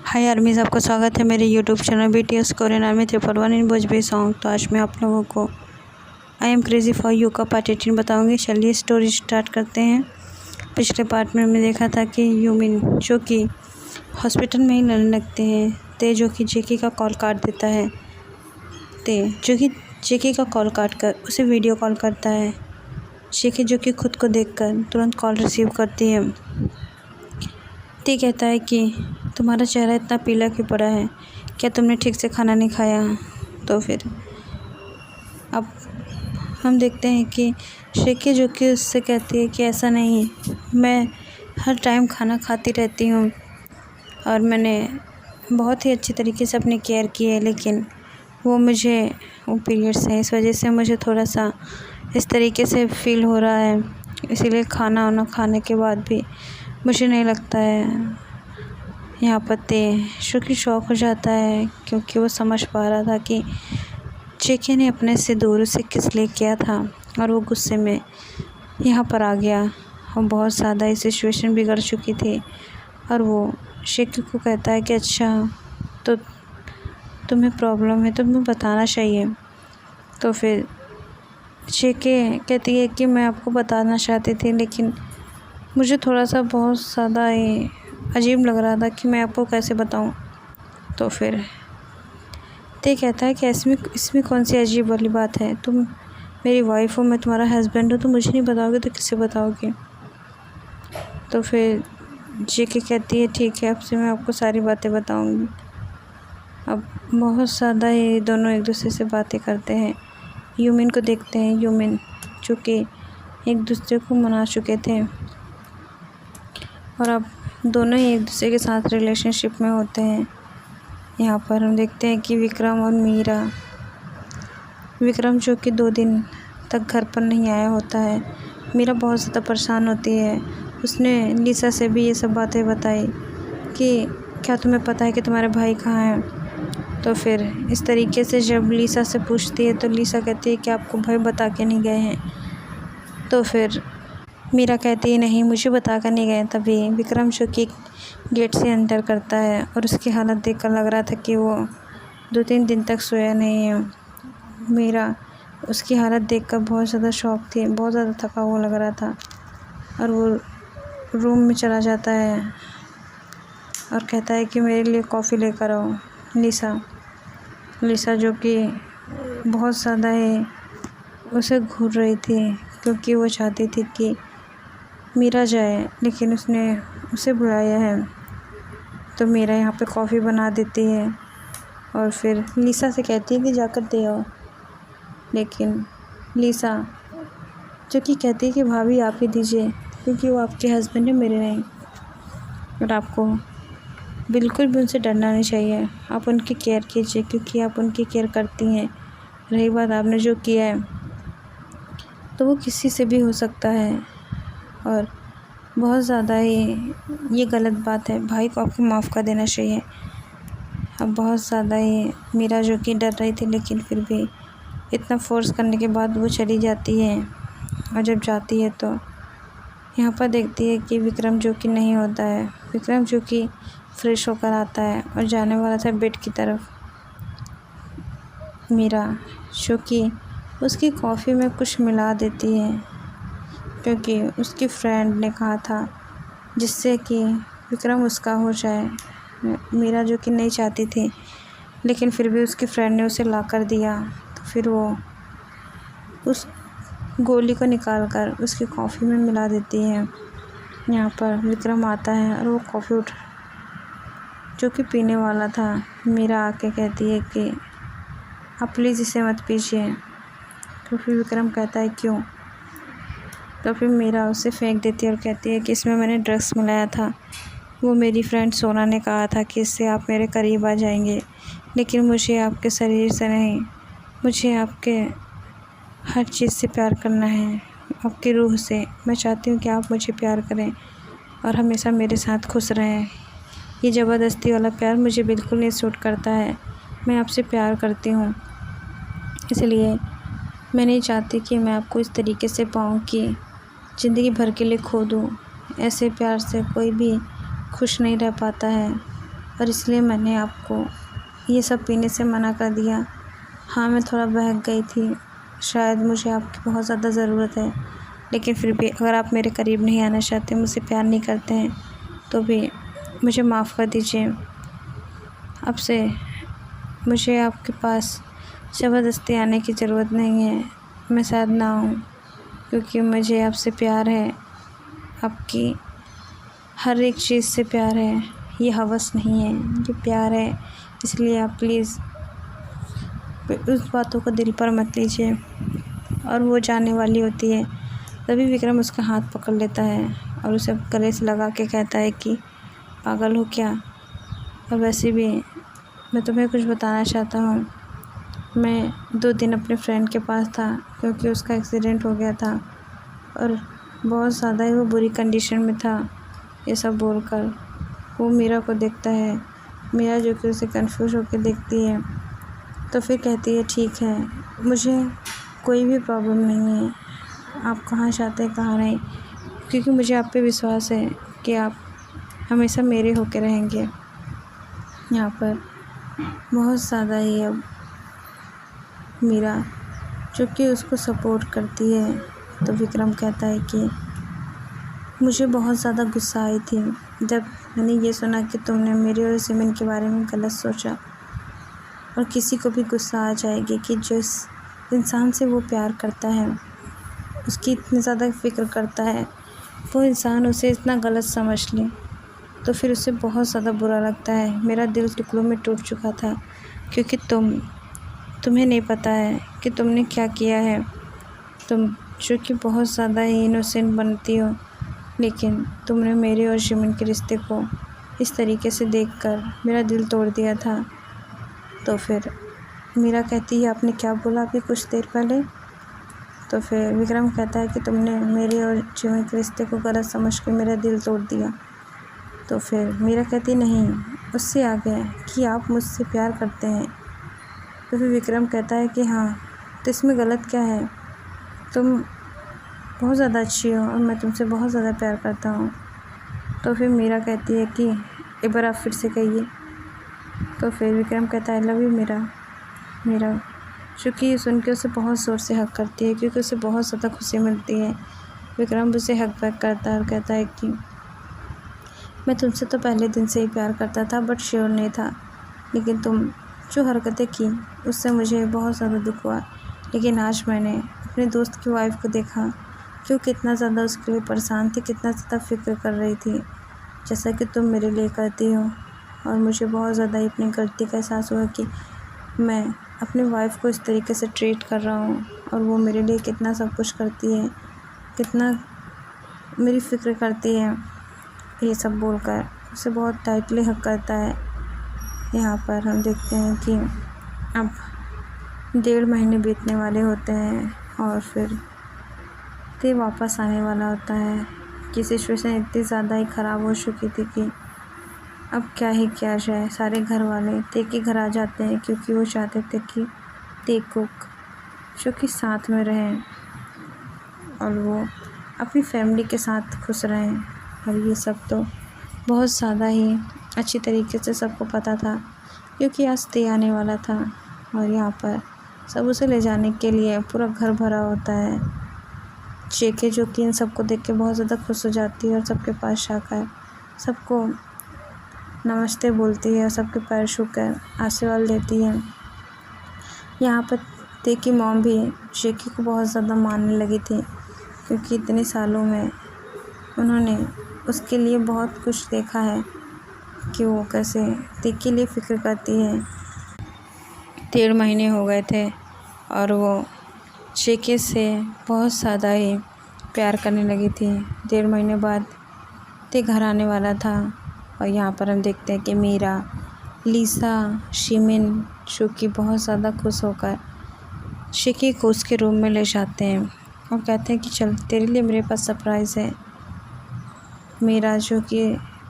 हाय armies, आपका स्वागत है मेरे YouTube channel BTS Korean army 111 इन भोजपुरी सॉन्ग। तो आज मैं आप लोगों को I am crazy for you का पार्ट 18 बताऊंगी। चलिए स्टोरी स्टार्ट करते हैं। पिछले पार्ट में हमने देखा था कि यूमिन जो कि हॉस्पिटल में ही लड़ने लगते हैं। ते जो कि जेकी का कॉल काट देता है। ते जो कि जेकी का कॉल काट कर उसे वीडियो कॉल करता है। जेकी जो कि खुद को देखकर तुरंत कॉल रिसीव करती है। ते कहता है कि तुम्हारा चेहरा इतना पीला क्यों पड़ा है, क्या तुमने ठीक से खाना नहीं खाया? तो फिर अब हम देखते हैं कि शेकी जो कि उससे कहती है कि ऐसा नहीं, मैं हर टाइम खाना खाती रहती हूँ और मैंने बहुत ही अच्छी तरीके से अपनी केयर की है, लेकिन वो पीरियड्स हैं, इस वजह से मुझे थोड़ा सा इस तरीके से फ़ील हो रहा है। इसीलिए खाना वाना खाने के बाद भी मुझे नहीं लगता है। यहाँ पर ते जो कि शॉक हो जाता है, क्योंकि वो समझ पा रहा था कि जेके ने अपने से दूर उसे किस लिए किया था, और वो गुस्से में यहाँ पर आ गया और बहुत ज़्यादा ही सिचुएशन बिगड़ चुकी थी। और वो शेकी को कहता है कि अच्छा, तो तुम्हें प्रॉब्लम है तो तुम्हें बताना चाहिए। तो फिर जेके कहती है कि मैं आपको बताना चाहती थी, लेकिन मुझे थोड़ा सा बहुत ज़्यादा ही अजीब लग रहा था कि मैं आपको कैसे बताऊं। तो फिर ते कहता है कि इसमें कौन सी अजीब वाली बात है, तुम मेरी वाइफ हो, मैं तुम्हारा हस्बैंड हूँ, तो मुझे नहीं बताओगे तो किसे बताओगे? तो फिर जेके कहती है ठीक है, अब से मैं आपको सारी बातें बताऊंगी। अब बहुत ज़्यादा ही दोनों एक दूसरे से बातें करते हैं। यूमिन को देखते हैं, यूमिन जो कि एक दूसरे को मना चुके थे और अब दोनों ही एक दूसरे के साथ रिलेशनशिप में होते हैं। यहाँ पर हम देखते हैं कि विक्रम और मीरा, विक्रम जो कि 2 दिन तक घर पर नहीं आया होता है। मीरा बहुत ज़्यादा परेशान होती है। उसने लीसा से भी ये सब बातें बताई कि क्या तुम्हें पता है कि तुम्हारे भाई कहाँ हैं? तो फिर इस तरीके से जब लीसा से पूछती है तो लीसा कहती है कि आपको भाई बता के नहीं गए हैं। तो फिर मीरा कहती है नहीं, मुझे बता कर नहीं गए। तभी विक्रम जो कि गेट से एंटर करता है और उसकी हालत देखकर लग रहा था कि वो 2-3 दिन तक सोया नहीं है। मीरा उसकी हालत देखकर बहुत ज़्यादा शॉक थी, बहुत ज़्यादा थका हुआ लग रहा था और वो रूम में चला जाता है और कहता है कि मेरे लिए कॉफ़ी लेकर आओ। लीसा जो कि बहुत ज़्यादा ही उसे घूर रही थी, क्योंकि वो चाहती थी कि मीरा जाए, लेकिन उसने उसे बुलाया है। तो मीरा यहाँ पे कॉफ़ी बना देती है और फिर लीसा से कहती है कि जाकर दे आओ। लेकिन लीसा जो कि कहती है कि भाभी आप ही दीजिए, क्योंकि वो आपके हस्बैंड है, मेरे नहीं, और आपको बिल्कुल भी उनसे डरना नहीं चाहिए। आप उनकी केयर कीजिए, क्योंकि आप उनकी केयर करती हैं। रही बात आपने जो किया है, तो वो किसी से भी हो सकता है और बहुत ज़्यादा ही ये गलत बात है। भाई को आपको माफ़ कर देना चाहिए। अब बहुत ज़्यादा ही मीरा जो कि डर रही थी, लेकिन फिर भी इतना फोर्स करने के बाद वो चली जाती है। और जब जाती है तो यहाँ पर देखती है कि विक्रम जो कि नहीं होता है। विक्रम जो कि फ्रेश होकर आता है और जाने वाला था बेड की तरफ। मीरा जो कि उसकी कॉफ़ी में कुछ मिला देती है, क्योंकि उसकी फ्रेंड ने कहा था जिससे कि विक्रम उसका हो जाए। मीरा जो कि नहीं चाहती थी, लेकिन फिर भी उसकी फ्रेंड ने उसे ला कर दिया। तो फिर वो उस गोली को निकाल कर उसकी कॉफ़ी में मिला देती है। यहाँ पर विक्रम आता है और वो कॉफ़ी जो कि पीने वाला था। मीरा आके कहती है कि आप प्लीज़ इसे मत पीजिए। तो फिर विक्रम कहता है क्यों? तो फिर मीरा उसे फेंक देती है और कहती है कि इसमें मैंने ड्रग्स मिलाया था। वो मेरी फ्रेंड सोना ने कहा था कि इससे आप मेरे करीब आ जाएंगे, लेकिन मुझे आपके शरीर से नहीं, मुझे आपके हर चीज़ से प्यार करना है, आपकी रूह से। मैं चाहती हूँ कि आप मुझे प्यार करें और हमेशा मेरे साथ खुश रहें। ये ज़बरदस्ती वाला प्यार मुझे बिल्कुल नहीं सूट करता है। मैं आपसे प्यार करती हूँ, इसलिए मैं नहीं चाहती कि मैं आपको इस तरीके से पाऊँ कि ज़िंदगी भर के लिए खो दूँ। ऐसे प्यार से कोई भी खुश नहीं रह पाता है। और इसलिए मैंने आपको ये सब पीने से मना कर दिया। हाँ, मैं थोड़ा बहक गई थी, शायद मुझे आपकी बहुत ज़्यादा ज़रूरत है, लेकिन फिर भी अगर आप मेरे करीब नहीं आना चाहते, मुझसे प्यार नहीं करते हैं, तो भी मुझे माफ़ कर दीजिए। अब से मुझे आपके पास ज़बरदस्ती आने की ज़रूरत नहीं है। मैं शायद ना आऊँ, क्योंकि मुझे आपसे प्यार है, आपकी हर एक चीज़ से प्यार है। ये हवस नहीं है, ये प्यार है। इसलिए आप प्लीज़ उस बातों को दिल पर मत लीजिए। और वो जाने वाली होती है, तभी विक्रम उसका हाथ पकड़ लेता है और उसे गले से लगा के कहता है कि पागल हो क्या? और वैसे भी मैं तुम्हें कुछ बताना चाहता हूँ। मैं 2 दिन अपने फ्रेंड के पास था, क्योंकि उसका एक्सीडेंट हो गया था और बहुत ज़्यादा ही वो बुरी कंडीशन में था। ये सब बोलकर वो मीरा को देखता है। मीरा जो कि उसे कंफ्यूज होकर देखती है, तो फिर कहती है ठीक है, मुझे कोई भी प्रॉब्लम नहीं है, आप कहाँ चाहते हैं कहाँ नहीं, क्योंकि मुझे आप पे विश्वास है कि आप हमेशा मेरे होके रहेंगे। यहाँ पर बहुत ज़्यादा ही अब मीरा जो कि उसको सपोर्ट करती है, तो विक्रम कहता है कि मुझे बहुत ज़्यादा गुस्सा आई थी जब मैंने ये सुना कि तुमने मेरे और सिमन के बारे में गलत सोचा। और किसी को भी गुस्सा आ जाएगी कि जिस इंसान से वो प्यार करता है, उसकी इतनी ज़्यादा फ़िक्र करता है, वो इंसान उसे इतना गलत समझ ले, तो फिर उसे बहुत ज़्यादा बुरा लगता है। मेरा दिल टुकड़ों में टूट चुका था, क्योंकि तुम्हें नहीं पता है कि तुमने क्या किया है। तुम जो कि बहुत ज़्यादा ही इनोसेंट बनती हो, लेकिन तुमने मेरे और शिमन के रिश्ते को इस तरीके से देखकर मेरा दिल तोड़ दिया था। तो फिर मीरा कहती है आपने क्या बोला अभी कुछ देर पहले? तो फिर विक्रम कहता है कि तुमने मेरे और शिमन के रिश्ते को गलत समझ के मेरा दिल तोड़ दिया। तो फिर मीरा कहती नहीं, उससे आगे कि आप मुझसे प्यार करते हैं। तो फिर विक्रम कहता है कि हाँ, तो इसमें गलत क्या है? तुम बहुत ज़्यादा अच्छी हो और मैं तुमसे बहुत ज़्यादा प्यार करता हूँ। तो फिर मीरा कहती है कि एक बार आप फिर से कहिए। तो फिर विक्रम कहता है आई लव यू मीरा, चूँकि सुन के उसे बहुत ज़ोर से हक करती है, क्योंकि उसे बहुत ज़्यादा खुशी मिलती है। विक्रम उसे हक बैक करता है और कहता है कि मैं तुमसे तो पहले दिन से ही प्यार करता था, बट श्योर नहीं था, लेकिन तुम जो हरकतें की उससे मुझे बहुत ज़्यादा दुख हुआ। लेकिन आज मैंने अपने दोस्त की वाइफ को देखा कि वो कितना ज़्यादा उसके लिए परेशान थी, कितना ज़्यादा फ़िक्र कर रही थी, जैसा कि तुम मेरे लिए करती हो। और मुझे बहुत ज़्यादा ही अपनी गलती का एहसास हुआ कि मैं अपनी वाइफ को इस तरीके से ट्रीट कर रहा हूँ, और वो मेरे लिए कितना सब कुछ करती है, कितना मेरी फ़िक्र करती है। ये सब बोलकर उसे बहुत टाइटली हक करता है। यहाँ पर हम देखते हैं कि अब 1.5 महीने बीतने वाले होते हैं और फिर ते वापस आने वाला होता है कि सिचुएशन इतनी ज़्यादा ही ख़राब हो चुकी थी कि अब क्या ही किया जाए। सारे घर वाले ते के घर आ जाते हैं, क्योंकि वो चाहते थे कि ते कुक जो कि साथ में रहें और वो अपनी फैमिली के साथ खुश रहें। और ये सब तो बहुत ज़्यादा ही अच्छी तरीके से सबको पता था, क्योंकि आज ते आने वाला था और यहाँ पर सब उसे ले जाने के लिए पूरा घर भरा होता है। जेके जो कि इन सबको देख के बहुत ज़्यादा खुश हो जाती है और सबके पास जाकर सबको नमस्ते बोलती है और सबके पैर छूकर आशीर्वाद लेती है। यहाँ पर ते की मॉम भी जेके को बहुत ज़्यादा मानने लगी थी, क्योंकि इतने सालों में उन्होंने उसके लिए बहुत कुछ देखा है कि वो कैसे ते के लिए फ़िक्र करती है। 1.5 महीने हो गए थे और वो जेके से बहुत ज़्यादा ही प्यार करने लगी थी। 1.5 महीने बाद ते घर आने वाला था और यहाँ पर हम देखते हैं कि मीरा, लीसा, शिमिन जो कि बहुत ज़्यादा खुश होकर जेके को उसके रूम में ले जाते हैं और कहते हैं कि चल तेरे लिए मेरे पास सरप्राइज़ है। मीरा जो कि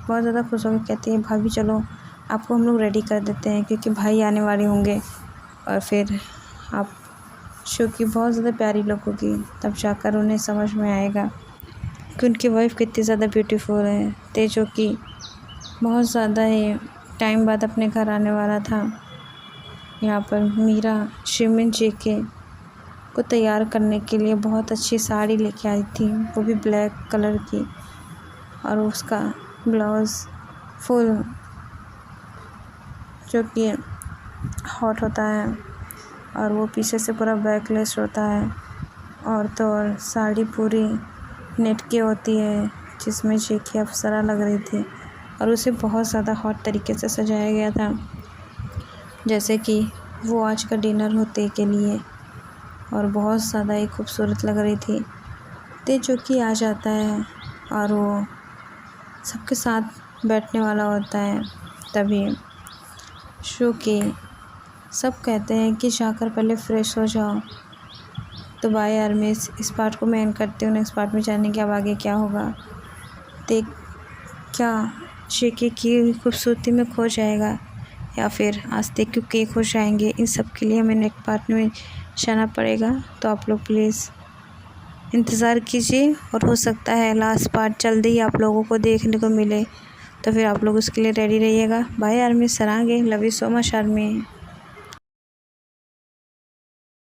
बहुत ज़्यादा खुश होकर कहती है भाभी चलो आपको हम लोग रेडी कर देते हैं, क्योंकि भाई आने वाले होंगे और फिर आप जो कि बहुत ज़्यादा प्यारी लगोगी, तब जाकर उन्हें समझ में आएगा कि उनकी वाइफ कितनी ज़्यादा ब्यूटीफुल है। ते जो कि बहुत ज़्यादा ही टाइम बाद अपने घर आने वाला था। यहाँ पर मीरा शिवमिन जेके को तैयार करने के लिए बहुत अच्छी साड़ी लेके आई थी, वो भी ब्लैक कलर की, और उसका ब्लाउज़ फुल जो कि हॉट होता है और वो पीछे से पूरा बैकलेस होता है, और तो और साड़ी पूरी नेट की होती है जिसमें जेके अप्सरा लग रही थी, और उसे बहुत ज़्यादा हॉट तरीके से सजाया गया था जैसे कि वो आज का डिनर होते के लिए, और बहुत ज़्यादा ही खूबसूरत लग रही थी। ते जो कि आ जाता है और वो सबके साथ बैठने वाला होता है। तभी शो के सब कहते हैं कि जाकर पहले फ्रेश हो जाओ। तो बाय यार मैं इस पार्ट को मैं एंड करती हूँ। नेक्स्ट पार्ट में जाने के अब आगे क्या होगा, देख क्या जेके की खूबसूरती में खो जाएगा या फिर आस्तिक के खो जाएंगे, इन सब के लिए हमें नेक्स्ट पार्ट में जाना पड़ेगा। तो आप लोग प्लीज़ इंतज़ार कीजिए, और हो सकता है लास्ट पार्ट जल्दी ही आप लोगों को देखने को मिले, तो फिर आप लोग उसके लिए रेडी रहिएगा। बाय आर्मी, सरांगे, love you so much army.